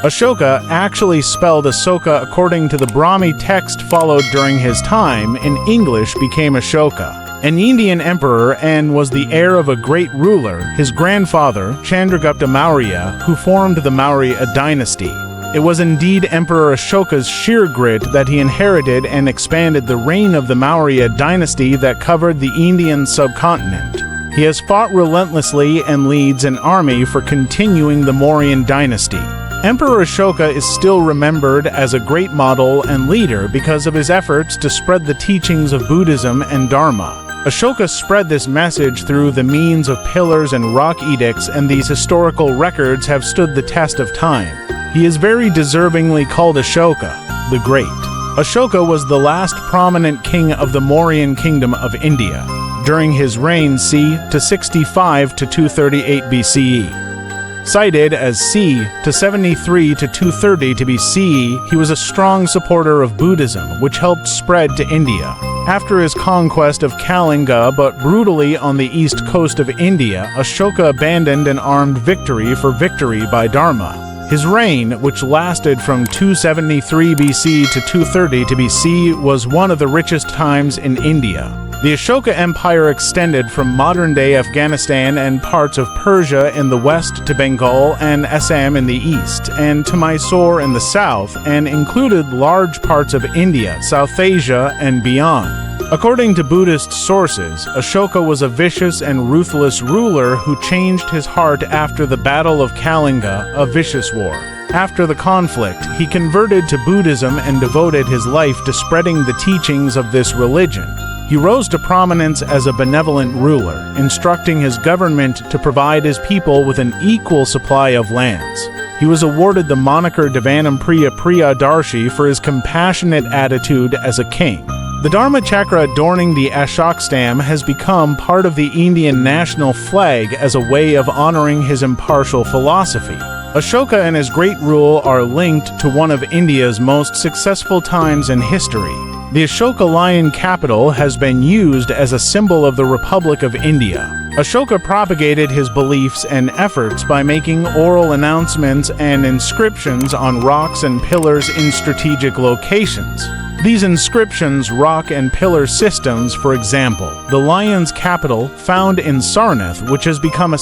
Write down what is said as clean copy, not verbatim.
Ashoka, actually spelled Aśoka according to the Brahmi text followed during his time, in English became Ashoka, an Indian emperor and was the heir of a great ruler, his grandfather, Chandragupta Maurya, who formed the Mauryan Dynasty. It was indeed Emperor Ashoka's sheer grit that he inherited and expanded the reign of the Mauryan Dynasty that covered the Indian subcontinent. He has fought relentlessly and leads an army for continuing the Mauryan Dynasty. Emperor Ashoka is still remembered as a great model and leader because of his efforts to spread the teachings of Buddhism and Dharma. Ashoka spread this message through the means of pillars and rock edicts, and these historical records have stood the test of time. He is very deservingly called Ashoka, the Great. Ashoka was the last prominent king of the Mauryan Kingdom of India. During his reign c. to 65 to 238 BCE. Cited as c. to 73 to 230 to BCE, he was a strong supporter of Buddhism, which helped spread to India. After his conquest of Kalinga, but brutally on the east coast of India, Ashoka abandoned an armed victory for victory by Dharma. His reign, which lasted from 273 BC to 230 to BC, was one of the richest times in India. The Ashoka Empire extended from modern-day Afghanistan and parts of Persia in the west to Bengal and Assam in the east, and to Mysore in the south, and included large parts of India, South Asia, and beyond. According to Buddhist sources, Ashoka was a vicious and ruthless ruler who changed his heart after the Battle of Kalinga, a vicious war. After the conflict, he converted to Buddhism and devoted his life to spreading the teachings of this religion. He rose to prominence as a benevolent ruler, instructing his government to provide his people with an equal supply of lands. He was awarded the moniker Devanam Priya Priyadarshi for his compassionate attitude as a king. The Dharma chakra adorning the Aśoka stem has become part of the Indian national flag as a way of honoring his impartial philosophy. Ashoka and his great rule are linked to one of India's most successful times in history. The Ashoka lion capital has been used as a symbol of the Republic of India. Ashoka propagated his beliefs and efforts by making oral announcements and inscriptions on rocks and pillars in strategic locations. These inscriptions, rock and pillar systems, for example, the lion's capital found in Sarnath, which has become a